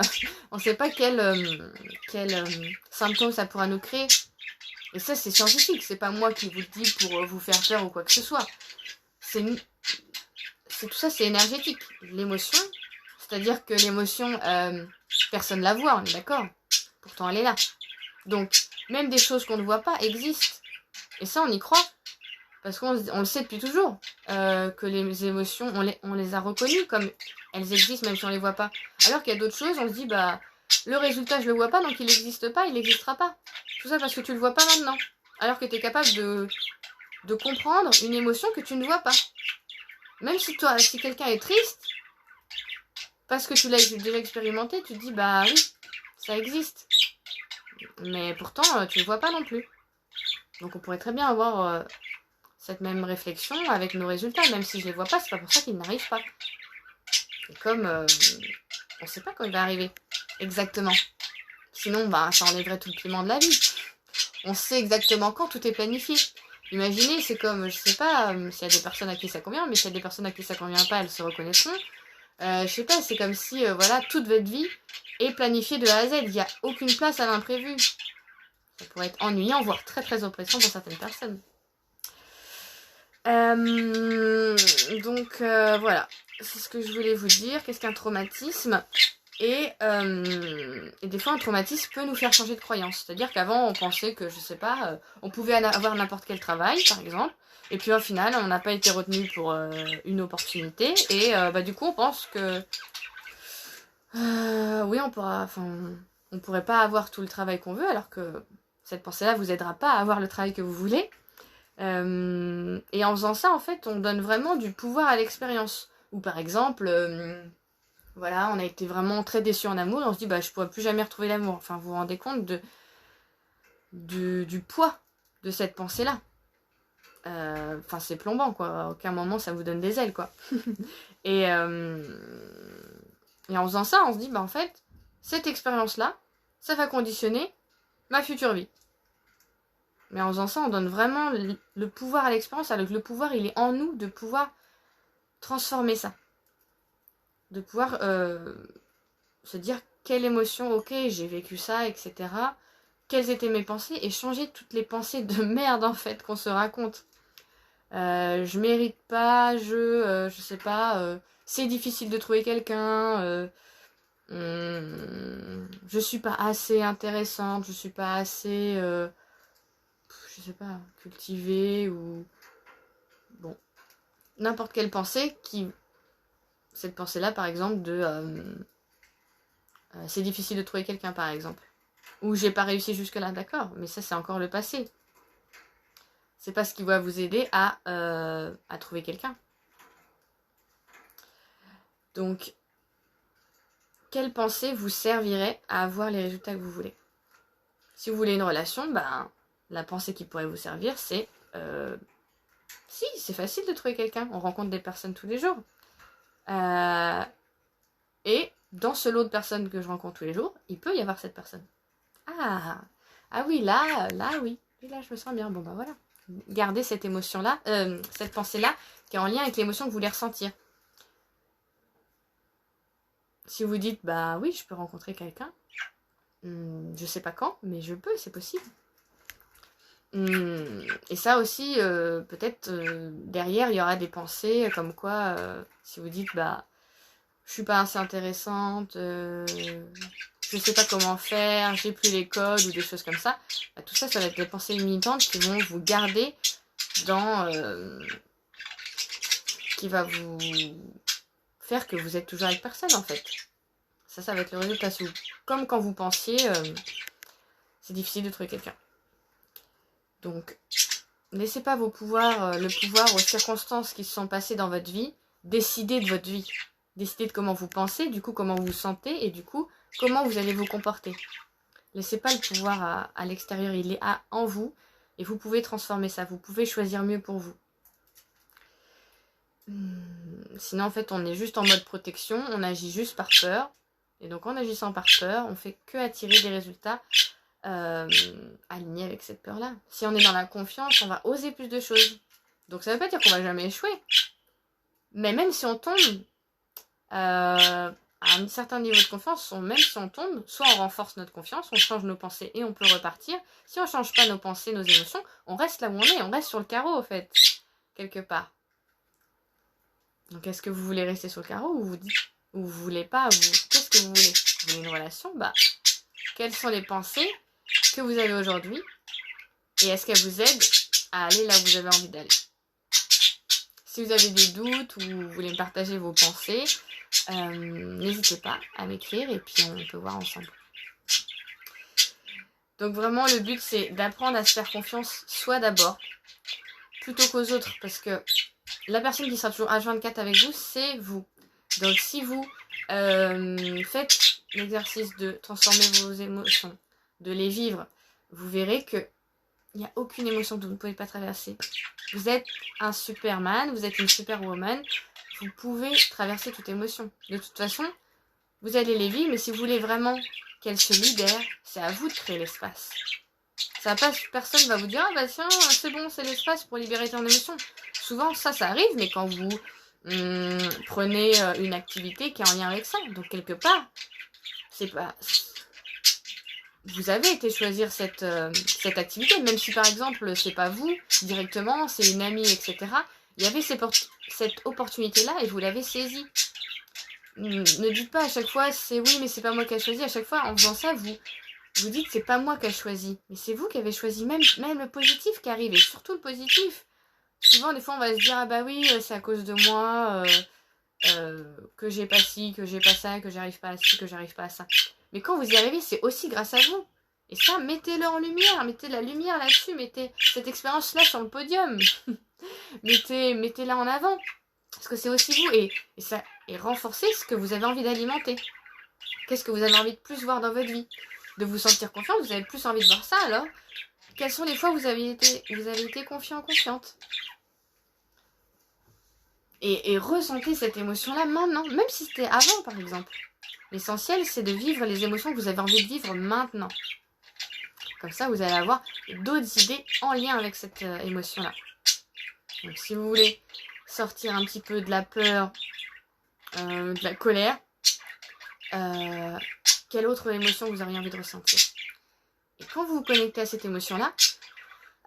On sait pas quel symptômes ça pourra nous créer. Et ça c'est scientifique, c'est pas moi qui vous le dis pour vous faire peur ou quoi que ce soit. Tout ça c'est énergétique. L'émotion, c'est-à-dire que l'émotion, personne la voit, on est d'accord. Pourtant elle est là. Donc même des choses qu'on ne voit pas existent. Et ça on y croit. Parce qu'on le sait depuis toujours, que les émotions, on les a reconnues comme elles existent même si on les voit pas. Alors qu'il y a d'autres choses, on se dit, bah, le résultat, je le vois pas, donc il n'existe pas, il n'existera pas. Tout ça parce que tu le vois pas maintenant. Alors que tu es capable de comprendre une émotion que tu ne vois pas. Même si quelqu'un est triste, parce que tu l'as déjà expérimenté, tu te dis, bah oui, ça existe. Mais pourtant, tu le vois pas non plus. Donc on pourrait très bien avoir... cette même réflexion avec nos résultats, même si je les vois pas, c'est pas pour ça qu'ils n'arrivent pas. Et comme on sait pas quand il va arriver exactement. Sinon, bah, ça enlèverait tout le piment de la vie. On sait exactement quand tout est planifié. Imaginez, c'est comme, je sais pas s'il y a des personnes à qui ça convient, mais s'il y a des personnes à qui ça convient pas, elles se reconnaîtront. Je sais pas, c'est comme si, voilà, toute votre vie est planifiée de A à Z. Il n'y a aucune place à l'imprévu. Ça pourrait être ennuyant, voire très très oppressant pour certaines personnes. Donc voilà, c'est ce que je voulais vous dire. Qu'est-ce qu'un traumatisme? Et des fois un traumatisme peut nous faire changer de croyance. C'est-à-dire qu'avant on pensait que, je sais pas, on pouvait avoir n'importe quel travail par exemple, et puis au final on n'a pas été retenu pour une opportunité, et du coup on pense que oui on pourrait pas avoir tout le travail qu'on veut, alors que cette pensée-là vous aidera pas à avoir le travail que vous voulez. Et en faisant ça, en fait, on donne vraiment du pouvoir à l'expérience. Ou par exemple, voilà, on a été vraiment très déçus en amour et on se dit, bah, je pourrais plus jamais retrouver l'amour. Enfin, vous vous rendez compte du poids de cette pensée-là. Enfin, c'est plombant, quoi. À aucun moment, ça vous donne des ailes, quoi. et en faisant ça, on se dit, bah, en fait, cette expérience-là, ça va conditionner ma future vie. Mais en faisant ça, on donne vraiment le pouvoir à l'expérience, alors que le pouvoir, il est en nous, de pouvoir transformer ça. De pouvoir se dire quelle émotion, ok, j'ai vécu ça, etc. Quelles étaient mes pensées, et changer toutes les pensées de merde, en fait, qu'on se raconte. Je mérite pas, je sais pas, c'est difficile de trouver quelqu'un, je suis pas assez intéressante, je suis pas assez... je sais pas, cultiver ou... Bon. N'importe quelle pensée qui... Cette pensée-là, par exemple, c'est difficile de trouver quelqu'un, par exemple. Ou j'ai pas réussi jusque-là, d'accord. Mais ça, c'est encore le passé. C'est pas ce qui va vous aider à trouver quelqu'un. Donc, quelle pensée vous servirait à avoir les résultats que vous voulez? Si vous voulez une relation, ben, la pensée qui pourrait vous servir, c'est si, c'est facile de trouver quelqu'un. On rencontre des personnes tous les jours. Et dans ce lot de personnes que je rencontre tous les jours, il peut y avoir cette personne. Ah oui, là, oui. Et là, je me sens bien. Bon, ben voilà. Gardez cette émotion-là, cette pensée-là, qui est en lien avec l'émotion que vous voulez ressentir. Si vous dites, bah oui, je peux rencontrer quelqu'un, je sais pas quand, mais je peux, c'est possible. Et ça aussi, peut-être derrière, il y aura des pensées comme quoi, si vous dites, bah, je suis pas assez intéressante, je sais pas comment faire, j'ai plus les codes ou des choses comme ça, bah, tout ça, ça va être des pensées limitantes qui vont vous garder dans... qui va vous faire que vous êtes toujours avec personne en fait. Ça va être le résultat. Comme quand vous pensiez, c'est difficile de trouver quelqu'un. Donc, laissez pas vos pouvoirs, le pouvoir aux circonstances qui se sont passées dans votre vie, décider de votre vie. Décider de comment vous pensez, du coup comment vous vous sentez, et du coup comment vous allez vous comporter. Laissez pas le pouvoir à l'extérieur, il est en vous, et vous pouvez transformer ça, vous pouvez choisir mieux pour vous. Sinon en fait on est juste en mode protection, on agit juste par peur, et donc en agissant par peur, on fait que attirer des résultats alignés avec cette peur-là. Si on est dans la confiance, on va oser plus de choses. Donc ça veut pas dire qu'on va jamais échouer. Mais même si on tombe à un certain niveau de confiance, même si on tombe, soit on renforce notre confiance, on change nos pensées et on peut repartir. Si on change pas nos pensées, nos émotions, on reste là où on est, on reste sur le carreau en fait, quelque part. Donc est-ce que vous voulez rester sur le carreau ou vous voulez pas, qu'est-ce que vous voulez? Vous voulez une relation? Bah, quelles sont les pensées que vous avez aujourd'hui et est-ce qu'elles vous aident à aller là où vous avez envie d'aller? Si vous avez des doutes ou vous voulez me partager vos pensées, n'hésitez pas à m'écrire et puis on peut voir ensemble. Donc vraiment le but c'est d'apprendre à se faire confiance soi d'abord plutôt qu'aux autres parce que la personne qui sera toujours H24 avec vous c'est vous. Donc si vous faites l'exercice de transformer vos émotions, de les vivre, vous verrez que il n'y a aucune émotion que vous ne pouvez pas traverser. Vous êtes un Superman, vous êtes une Superwoman, vous pouvez traverser toute émotion. De toute façon, vous allez les vivre, mais si vous voulez vraiment qu'elles se libèrent, c'est à vous de créer l'espace. Ça va pas, personne va vous dire, ah bah tiens, c'est bon, c'est l'espace pour libérer ton émotion. Souvent, ça arrive, mais quand vous prenez une activité qui est en lien avec ça, donc quelque part, c'est pas... Vous avez été choisir cette activité, même si par exemple c'est pas vous directement, c'est une amie, etc. Il y avait cette opportunité-là et vous l'avez saisie. Ne dites pas à chaque fois c'est oui mais c'est pas moi qui ai choisi. À chaque fois en faisant ça vous dites c'est pas moi qui ai choisi, mais c'est vous qui avez choisi. Même le positif qui arrive et surtout le positif. Souvent des fois on va se dire ah bah oui c'est à cause de moi que j'ai pas ci, que j'ai pas ça, que j'arrive pas à ci, que j'arrive pas à ça. Mais quand vous y arrivez, c'est aussi grâce à vous. Et ça, mettez-le en lumière, mettez de la lumière là-dessus, mettez cette expérience-là sur le podium. mettez-la en avant. Parce que c'est aussi vous. Et renforcez ce que vous avez envie d'alimenter. Qu'est-ce que vous avez envie de plus voir dans votre vie? De vous sentir confiant, vous avez plus envie de voir ça alors. Quelles sont les fois où vous avez été confiant, confiante? Et ressentez cette émotion-là maintenant, même si c'était avant par exemple. L'essentiel, c'est de vivre les émotions que vous avez envie de vivre maintenant. Comme ça, vous allez avoir d'autres idées en lien avec cette émotion-là. Donc, si vous voulez sortir un petit peu de la peur, de la colère, quelle autre émotion vous auriez envie de ressentir? Et quand vous vous connectez à cette émotion-là,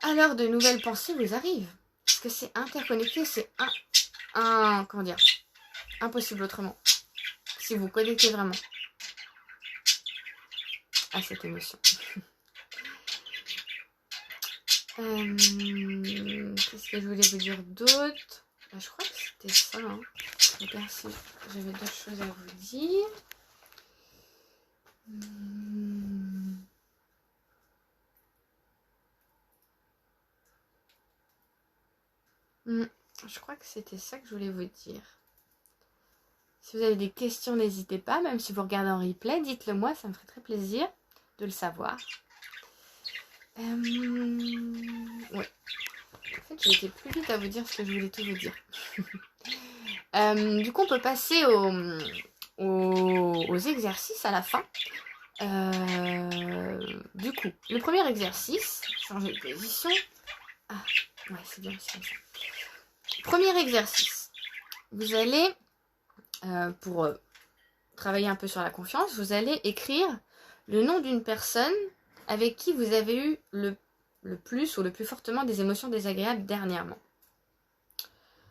alors de nouvelles pensées vous arrivent. Parce que c'est interconnecté, c'est comment dire, impossible autrement. Si vous connectez vraiment à cette émotion. Qu'est-ce que je voulais vous dire d'autre? Je crois que c'était ça. Hein. Je regarde si j'avais d'autres choses à vous dire. je crois que c'était ça que je voulais vous dire. Si vous avez des questions, n'hésitez pas. Même si vous regardez en replay, dites-le moi. Ça me ferait très plaisir de le savoir. Ouais. En fait, j'ai été plus vite à vous dire ce que je voulais tout vous dire. Du coup, on peut passer aux exercices à la fin. Du coup, le premier exercice, changer de position. Ah, ouais, c'est bien, c'est comme ça. Premier exercice. Vous allez, pour travailler un peu sur la confiance, vous allez écrire le nom d'une personne avec qui vous avez eu le plus ou le plus fortement des émotions désagréables dernièrement.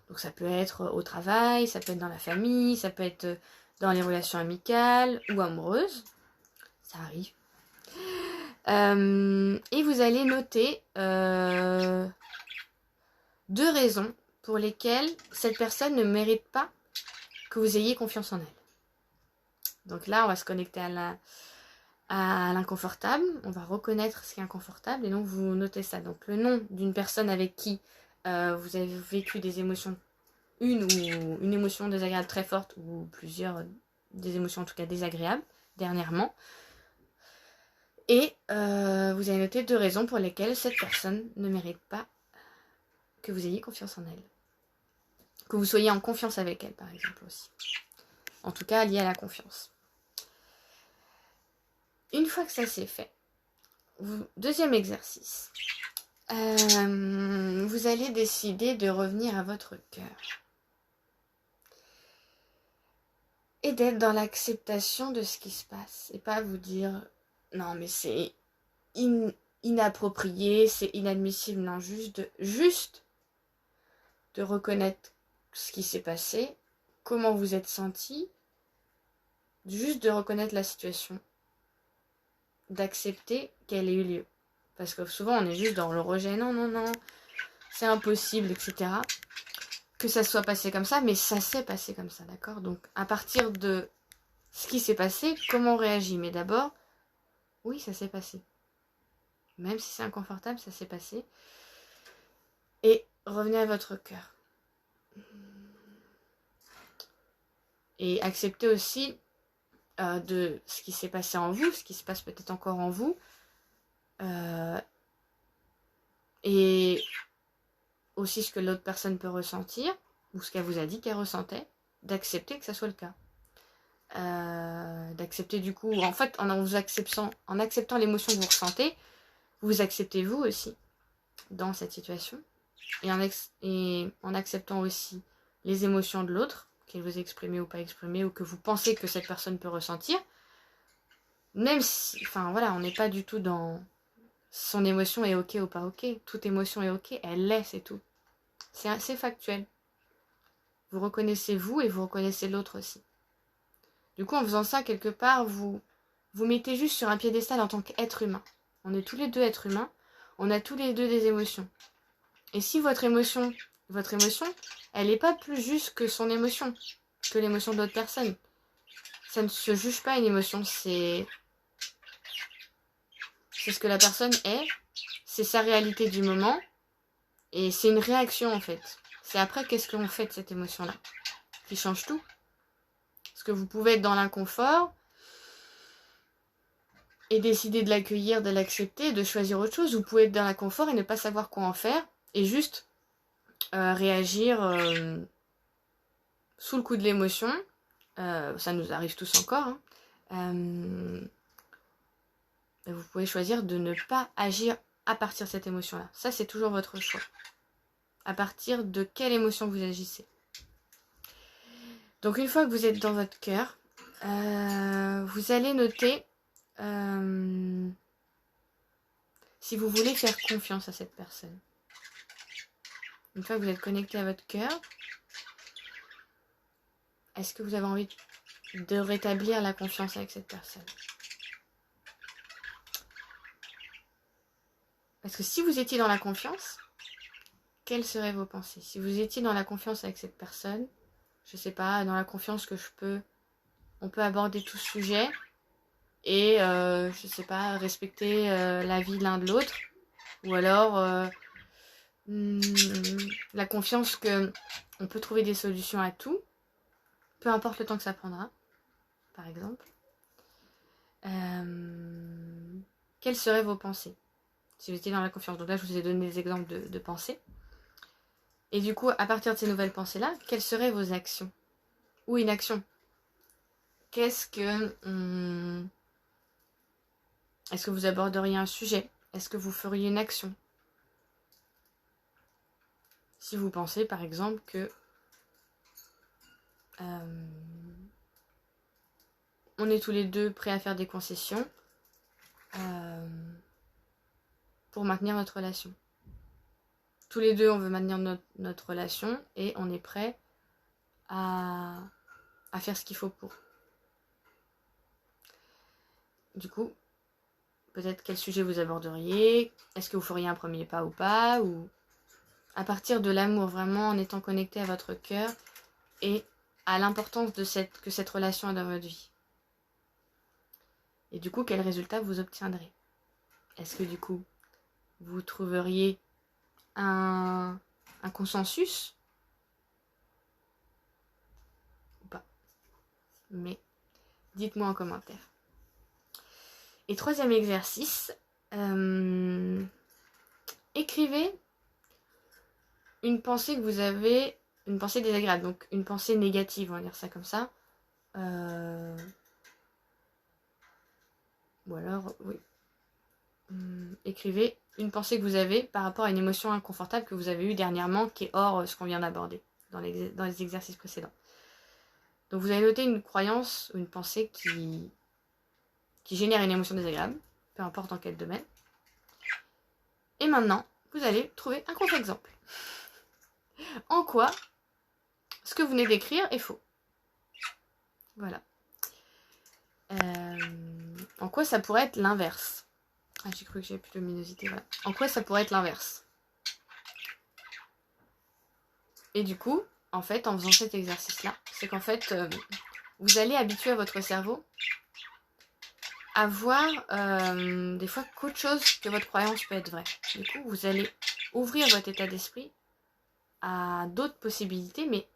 Donc ça peut être au travail, ça peut être dans la famille, ça peut être dans les relations amicales ou amoureuses. Ça arrive. Et vous allez noter 2 raisons pour lesquelles cette personne ne mérite pas que vous ayez confiance en elle. Donc là, on va se connecter à l'inconfortable. On va reconnaître ce qui est inconfortable. Et donc, vous notez ça. Donc, le nom d'une personne avec qui vous avez vécu des émotions, une émotion désagréable très forte ou plusieurs, des émotions en tout cas désagréables dernièrement. Et vous avez noté 2 raisons pour lesquelles cette personne ne mérite pas que vous ayez confiance en elle. Que vous soyez en confiance avec elle, par exemple, aussi. En tout cas, lié à la confiance. Une fois que ça c'est fait, deuxième exercice. Vous allez décider de revenir à votre cœur. Et d'être dans l'acceptation de ce qui se passe. Et pas vous dire, non mais c'est inapproprié, c'est inadmissible. Non, juste de reconnaître ce qui s'est passé, comment vous êtes senti, juste de reconnaître la situation, d'accepter qu'elle ait eu lieu. Parce que souvent on est juste dans le rejet, non, c'est impossible, etc. Que ça soit passé comme ça, mais ça s'est passé comme ça, d'accord? Donc à partir de ce qui s'est passé, comment on réagit? Mais d'abord, oui, ça s'est passé. Même si c'est inconfortable, ça s'est passé. Et revenez à votre cœur. Et acceptez aussi de ce qui s'est passé en vous, ce qui se passe peut-être encore en vous. Et aussi ce que l'autre personne peut ressentir, ou ce qu'elle vous a dit qu'elle ressentait, d'accepter que ça soit le cas. D'accepter du coup, en fait, en acceptant l'émotion que vous ressentez, vous acceptez vous aussi dans cette situation. Et en acceptant aussi les émotions de l'autre, qu'elle vous exprime ou pas exprimée, ou que vous pensez que cette personne peut ressentir, même si, enfin voilà, on n'est pas du tout dans son émotion est ok ou pas ok, toute émotion est ok, elle l'est, c'est tout. C'est assez factuel. Vous reconnaissez vous et vous reconnaissez l'autre aussi. Du coup, en faisant ça, quelque part, vous mettez juste sur un piédestal en tant qu'être humain. On est tous les deux êtres humains, on a tous les deux des émotions. Et si votre émotion, elle n'est pas plus juste que son émotion, que l'émotion d'autres personnes. Ça ne se juge pas une émotion, c'est ce que la personne est, c'est sa réalité du moment, et c'est une réaction en fait. C'est après qu'est-ce qu'on fait de cette émotion-là, qui change tout. Parce que vous pouvez être dans l'inconfort, et décider de l'accueillir, de l'accepter, de choisir autre chose. Vous pouvez être dans l'inconfort et ne pas savoir quoi en faire, et juste réagir sous le coup de l'émotion. Ça nous arrive tous encore. Vous pouvez choisir de ne pas agir à partir de cette émotion-là. Ça, c'est toujours votre choix. À partir de quelle émotion vous agissez. Donc, une fois que vous êtes dans votre cœur, vous allez noter si vous voulez faire confiance à cette personne. Une fois que vous êtes connecté à votre cœur, est-ce que vous avez envie de rétablir la confiance avec cette personne? Parce que si vous étiez dans la confiance, quelles seraient vos pensées? Si vous étiez dans la confiance avec cette personne, je sais pas, dans la confiance que on peut aborder tout sujet et, je sais pas, respecter la vie de l'un de l'autre. Ou alors, la confiance que on peut trouver des solutions à tout, peu importe le temps que ça prendra, par exemple. Quelles seraient vos pensées si vous étiez dans la confiance? Donc là, je vous ai donné des exemples de pensées. Et du coup, à partir de ces nouvelles pensées-là, quelles seraient vos actions ou inactions? Qu'est-ce que... Est-ce que vous aborderiez un sujet? Est-ce que vous feriez une action? Si vous pensez, par exemple, que... on est tous les deux prêts à faire des concessions pour maintenir notre relation. Tous les deux, on veut maintenir notre relation et on est prêt à faire ce qu'il faut pour. Du coup, peut-être quel sujet vous aborderiez? Est-ce que vous feriez un premier pas ou pas? Ou à partir de l'amour, vraiment en étant connecté à votre cœur et à l'importance que cette relation a dans votre vie. Et du coup, quel résultat vous obtiendrez? Est-ce que du coup, vous trouveriez un consensus ou pas? Mais dites-moi en commentaire. Et troisième exercice, écrivez une pensée que vous avez, une pensée désagréable, donc une pensée négative, on va dire ça comme ça. Ou alors, oui. Écrivez une pensée que vous avez par rapport à une émotion inconfortable que vous avez eue dernièrement, qui est hors ce qu'on vient d'aborder dans les exercices précédents. Donc vous allez noter une croyance ou une pensée qui génère une émotion désagréable, peu importe dans quel domaine. Et maintenant, vous allez trouver un contre-exemple. En quoi ce que vous venez d'écrire est faux. Voilà. En quoi ça pourrait être l'inverse? Ah, j'ai cru que j'avais plus de luminosité, voilà. En quoi ça pourrait être l'inverse? Et du coup, en fait, en faisant cet exercice-là, c'est qu'en fait, vous allez habituer votre cerveau à voir des fois qu'autre chose que votre croyance peut être vraie. Du coup, vous allez ouvrir votre état d'esprit à d'autres possibilités, mais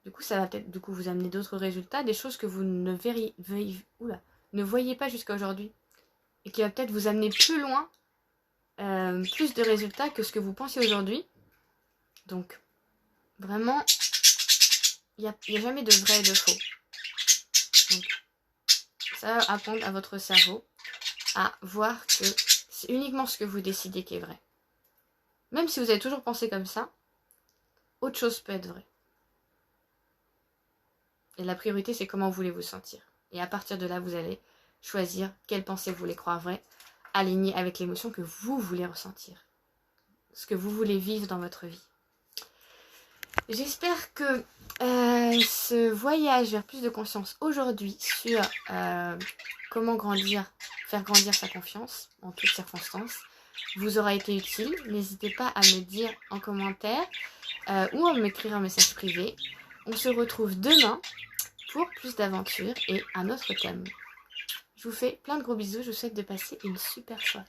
du coup, ça va peut-être vous amener d'autres résultats, des choses que vous ne voyez pas jusqu'à aujourd'hui, et qui va peut-être vous amener plus loin, plus de résultats que ce que vous pensiez aujourd'hui. Donc, vraiment, il n'y a jamais de vrai et de faux. Donc, ça va apprendre à votre cerveau à voir que c'est uniquement ce que vous décidez qui est vrai. Même si vous avez toujours pensé comme ça, autre chose peut être vrai. Et la priorité, c'est comment vous voulez vous sentir. Et à partir de là, vous allez choisir quelle pensée vous voulez croire vraie, alignée avec l'émotion que vous voulez ressentir. Ce que vous voulez vivre dans votre vie. J'espère que ce voyage vers plus de conscience aujourd'hui sur comment faire grandir sa confiance en toutes circonstances, vous aura été utile. N'hésitez pas à me dire en commentaire ou à m'écrire un message privé. On se retrouve demain pour plus d'aventures et un autre thème. Je vous fais plein de gros bisous, je vous souhaite de passer une super soirée.